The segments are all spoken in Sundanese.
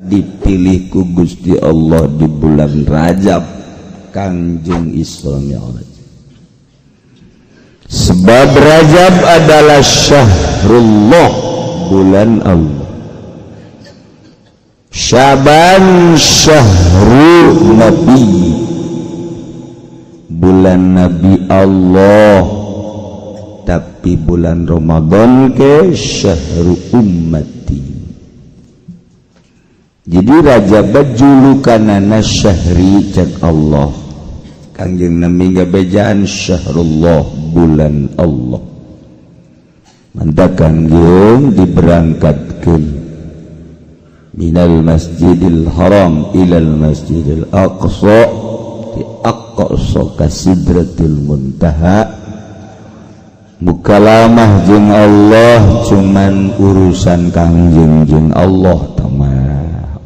dipilih ku Gusti Allah di bulan Rajab Kangjeng Isra Mi'raj. Sebab Rajab adalah syahrullah, bulan Allah. Syaban syahru Nabi, bulan Nabi Allah. Tapi bulan Ramadan ke syahru ummati. Jadi Rajab julukanana syahri cak Allah. Kangjeng Nabi ngabejaan syahrullah, bulan Allah. Mantap kangjeng diberangkatkan minal masjidil haram ilal masjidil aqsa, di aqsa ka sidratil muntaha. Mukalamah jeung Allah cuman urusan kangjeng jeung Allah tamah.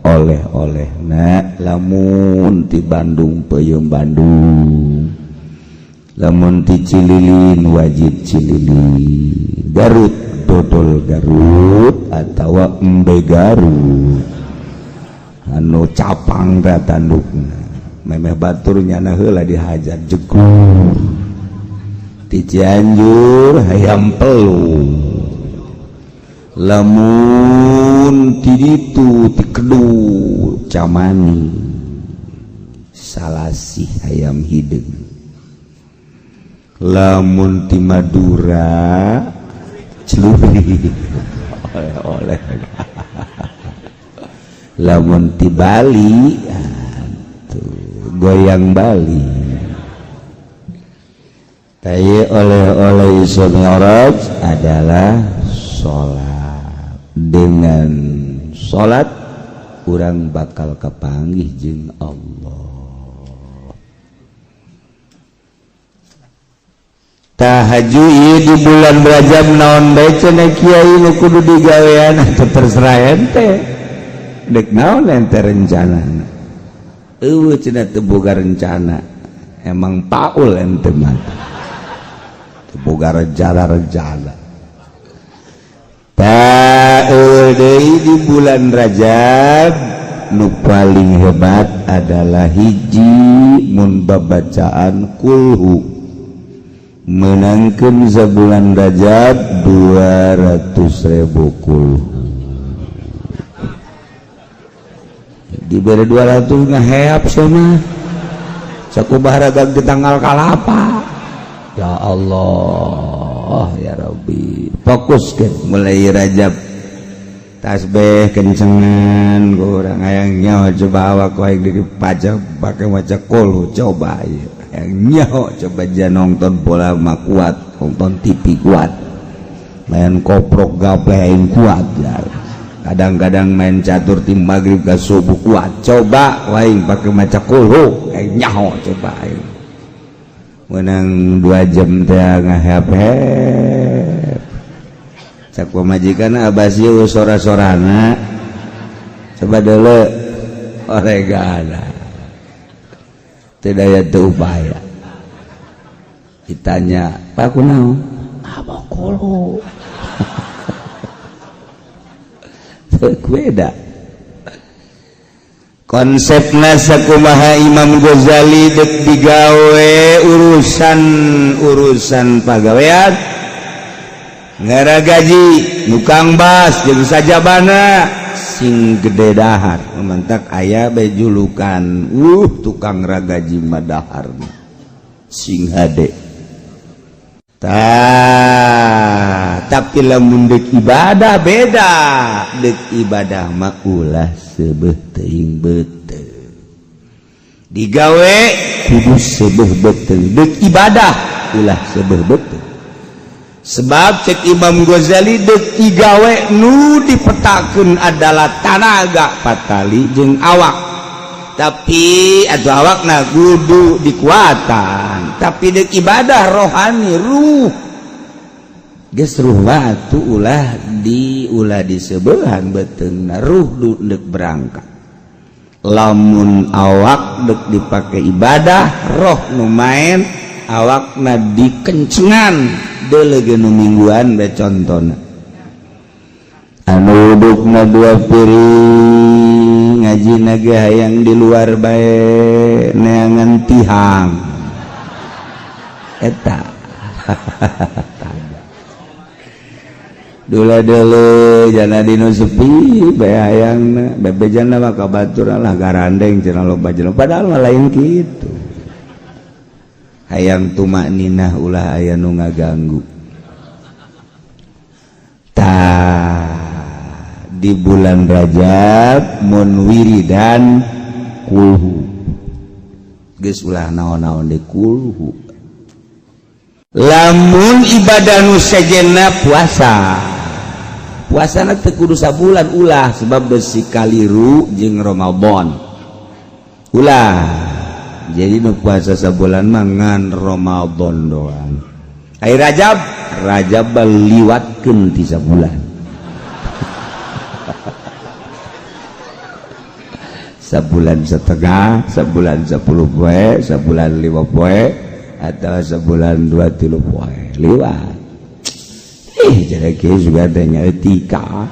Oleh-oleh nak lamun ti Bandung peuyeum Bandung, lamun ti Cililin wajib Cililin, Garut dodol Garut atawa embe Garut, anu capang da tandukna memeh batur nyana heula dihajar jegur, ti Cianjur hayam pelung, lamun ti ditu ti Kedu Camani Salasih hayam hideung, lamun ti Madura Celuri oleh-oleh, lamun ti Bali goyang Bali. Taye oleh-oleh Isra Mi'raj adalah sholat. Dengan sholat urang bakal kapanggih jeung Allah. Tahajud ieu di bulan Rajab naon bae cenah kiai nu kudu digawean atuh terserah ente. Dek naon ente rencanana? Eueuh cenah teu boga rencana. Emang paul ente mah. Teu boga rencana. Deui di bulan Rajab nu paling hebat adalah hiji mun babacaan kulhu menangkeun sabulan Rajab 200.000 kulhu. Dibere 200 ngaheap sama sakubah ragag di tanggal kalapa. Ya Allah ya Rabbi, fokuskeun mulai Rajab tasbih kencengan kurang hayang nyaho coba awak wae dipaca pake maca kulhu coba ya hayang nyaho coba jangan nonton bola mah kuat, nonton TV kuat, main koprok gaplein kuat ya. Kadang-kadang main catur tim maghrib ke subuh kuat, coba wae pake maca kulhu hayang nyaho coba aing menang 2 jam teh ngahep-hep cak pamajikan abah sieu sora-sorana coba deuleu oregana teu daya teu upaya ditanya Pak kunaon abah kulhu teu beda konsepna sakumaha Imam Ghazali dek digawe urusan pagawean ngara gaji nukang bas jeung sajabana sing gede dahar mantak aya bae julukan tukang ragaji madahar sing hade tapi lamun dek ibadah beda, dek ibadah mah ulah sebeuh teuing beuteu digawe kudu sebeuh beuteu, dek ibadah ulah sebeuh beuteu. Sebab cek Imam Ghazali dek digawe nu dipetakeun adalah tanaga patali jeung awak, tapi atuh awakna kudu dikuatan, tapi dek ibadah rohani ruh geus ruh atuh ulah disebeuhan beuteungna ruh dek berangkat. Lamun awak dek dipake ibadah, roh nu main awakna dikencengan deuleuh nu mingguan bae contona anu udukna 2 piring ge hayang di luar bae neangan tihang eta dulu jana dino sepi bae hayangna bebejana mah ka batur lah garandeng cenah loba jelema padahal mah lain kitu hayang tumakninah ulah aya nu ngaganggu di bulan Rajab mun wiridan kulhu geus ulah naon-naon di kulhu lamun ibadah nu sejenna puasana teu kudu sabulan ulah sebab besi kaliru jeung Ramadan ulah jadi nu puasa sabulan mah ngan Ramadan doang ai Rajab liwatkeun ti sabulan sebulan setengah, sebulan 10 poe, sebulan 5 poe, atau sebulan 2-3 poe, liwat. Jadi juga adanya etika.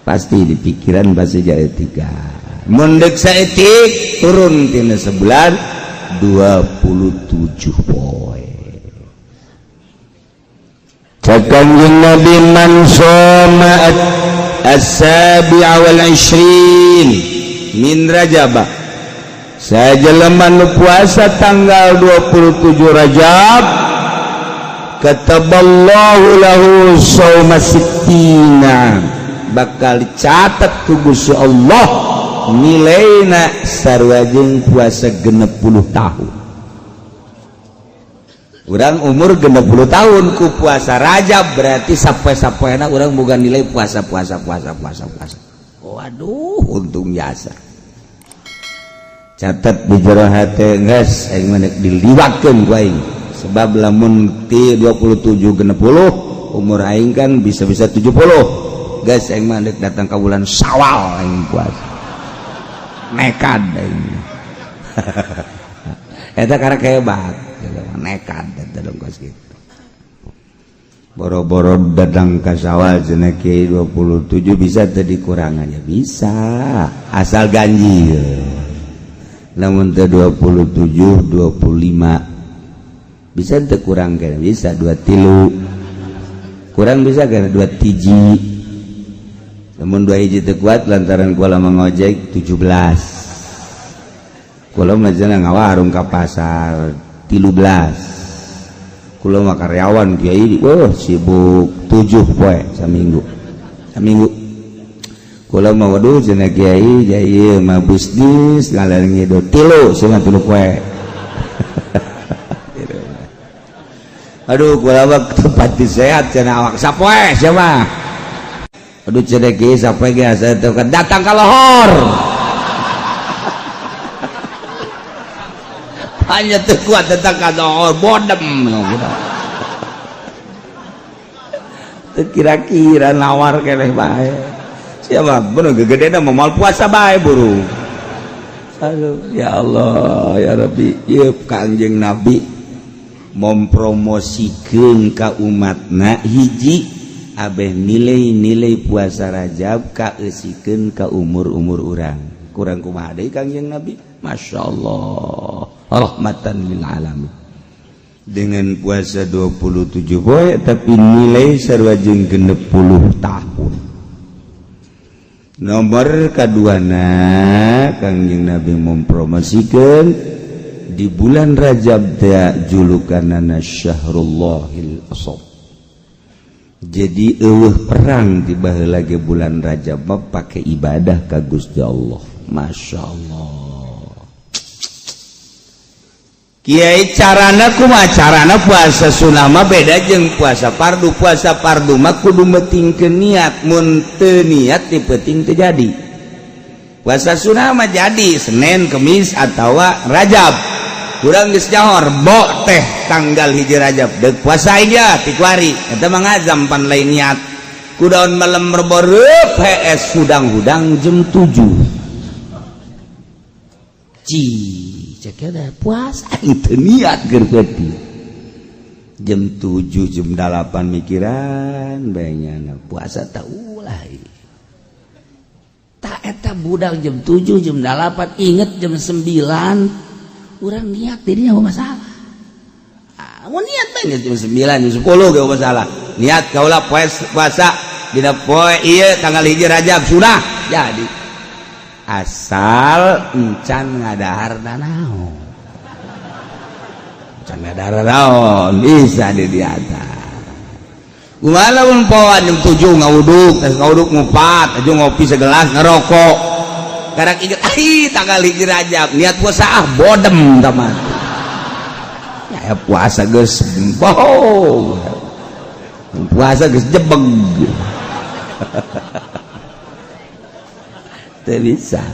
Pasti di pikiran pasti jadi etika. Mundek saetik turun tina sebulan 27 poe. Kanjeng Nabi man shoma as-sabi'a wal 20 min Rajab sajelema nu puasa tanggal 27 Rajab kataballahu lahu shauma sittina bakal dicatat ku Gusti Allah nilaina sarua jeung puasa 60 tahun. Urang umur 60 tahun ku puasa Rajab berarti sapoe-sapoena urang boga nilai puasa. Waduh, untung biasa. Catat di jero hate geus aing mah diliwatkeun ku aing. Sebab lamun ti 27 60 umur aing kan bisa-bisa 70. Geus aing mah datang ka bulan Syawal aing puasa. Nekad aing. Eta karena hebat. Nekat dalam kos gitu boro-boro dadang ka Syawal cenah kiai 27 bisa tadi kurangannya bisa asal ganjil lamun teu 27 25 bisa teu kurang kana bisa 23 kurang bisa kana 2 tiji lamun 2 hiji teu kuat lantaran kula mangojek 17 kula mah cenah ngawarung ka pasar 13 kula mah karyawan kiai sibuk 7 poe saminggu kula mah waduh cenah kiai ieu mah bisnis ngalareng ngidul 3 cenah 3 poe aduh kula mah tempat sehat cenah awak sapoe sia mah aduh cenah kiai sapoe ge asa datang ka lohor hanya terkuat tentang kata bodem kira-kira nawar keleh bae siapa bener gegedena mau puasa bae buru aduh ya Allah ya Rabbi ieu Kanjeng Nabi mempromosikeun ka umatna hiji abeh nilai-nilai puasa Rajab kaeusikeun ka umur-umur urang kurang kumaha deui Kanjeng Nabi Masya Allah rahmatan lil alamin dengan puasa 27 poe tapi nilai sarua jeung 60 tahun. Nomor kaduana Kanjeng Nabi mempromosikan di bulan Rajab teh julukanana Syahrullahil Asab. Jadi eueuh perang di baheula ge bulan Rajab mah pake ibadah ka Gusti Allah. Masya Allah. Kiai carana kumaha carana puasa sunah mah beda jeung puasa fardu mah kudu metingkeun niat mun teu niat dipenting teu jadi puasa sunah mah jadi Senin Kemis atawa Rajab urang geus jahor bo teh tanggal hiji Rajab deuk puasa aja ti kuari eta mah ngazam pan lain niat kudaon malam reboreup HS hudang-hudang jam 7 cek ada puasa itu niat gergeti jam 7 jam 8 mikiran bayangnya puasa tak ulah tak eta budak jam 7 jam 8 inget jam 9 urang niat dirinya mau masalah mau niat banget jam 9 jam 10 gak masalah niat kaulah puasa dina poe ieu tanggal 1 Rajab sudah jadi asal encan ngadaharna naon encan ngadaharna naon bisa di atas kumaha mun poan jam 7 ngawuduk tes ngawuduk 4 aja ngopi segelas ngerokok karek inget tanggal 1 Rajab niat puasa bodem teman ya puasa geus boh puasa geus jebeg teu bisa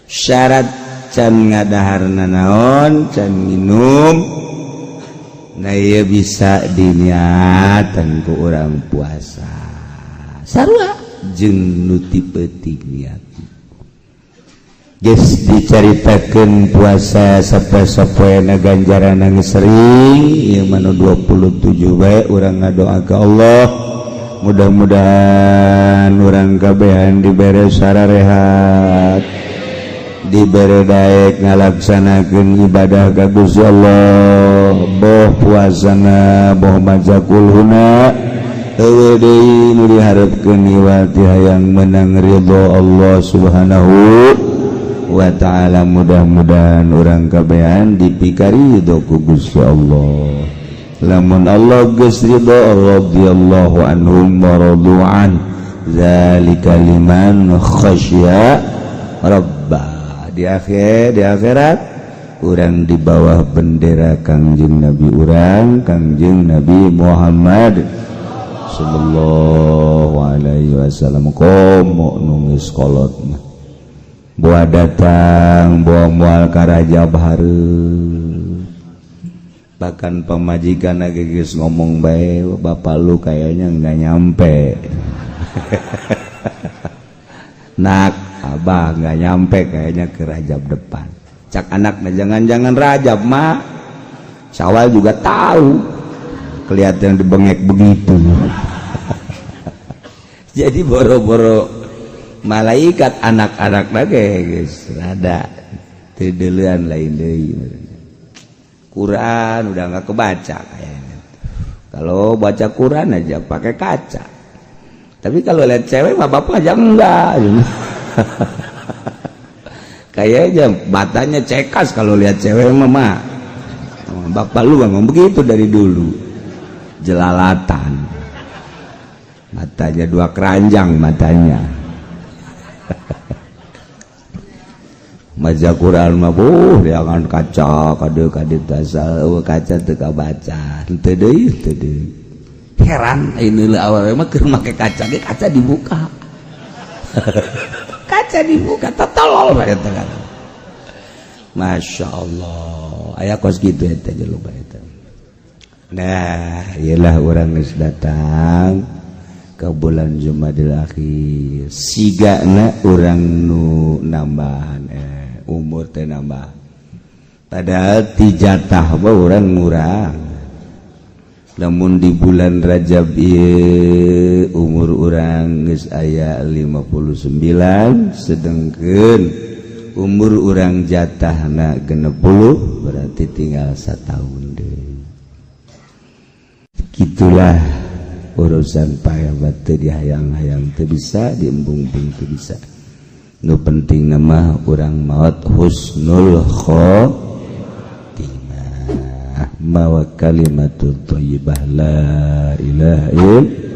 syarat can ngadaharna naon can minum nah ieu bisa diniatan ku urang puasa sarua jeung nu ti peuting niat geus dicaritakeun puasa sapoe-sapoena ganjaranna geus sering ieu mah 27 bae urang ngadoa ka Allah mudah-mudahan urang kabehan dibere sararehat dibere daek ngalaksanakeun ibadah ka Gusti Allah boh puasana boh majakulhuna teu deui nu diharepkeun iwati hayang menang ridho Allah Subhanahu wa ta'ala mudah-mudahan urang kabehan dipikari ridho ku Gusti Allah lamun Allah geus ridho radhiyallahu anhum wa radu'an zalika liman khasyya rabbah di akhirat urang di bawah bendera Kangjeng Nabi urang Kangjeng Nabi Muhammad sallallahu alaihi wasallam komo nungis kolot mah boa datang boa moal ka Rajab hareup bahkan pamajikan geus ngomong bae bapak lu kayaknya enggak nyampe nak abah enggak nyampe kayaknya ke Rajab depan cak anaknya jangan-jangan Rajab mah Syawal juga tahu kelihatan dibengek begitu jadi boro-boro malaikat anak-anak lagi guys rada tedelean lain deui Quran udah nggak kebaca kayaknya kalau baca Quran aja pakai kaca tapi kalau lihat cewek mah bapak aja enggak kayaknya matanya cekas kalau lihat cewek mah bapak lu ngomong begitu dari dulu jelalatan matanya 2 keranjang matanya maca Quran mah jangan kaca kade tasal kaca teu kabaca teu deui heran ini awal mah keur make kaca ge kaca dibuka kaca dibuka totolol eta kan Masya Allah aya kos kitu eta ge loba eta nah iyalah urang geus datang ke bulan Jumadil Akhir sigana urang nu nambahan umur teh nambah padahal ti jatah mah urang ngurang namun di bulan Rajab ieu umur urang geus aya 59 sedengkeun umur urang jatahna 60 berarti tinggal 1 tahun deui gitulah urusan payabat teu dihayang-hayang teu bisa diembung-embung teu bisa nu penting nama urang maot husnul khotimah mawa kalimatut thayyibah la ilaha illallah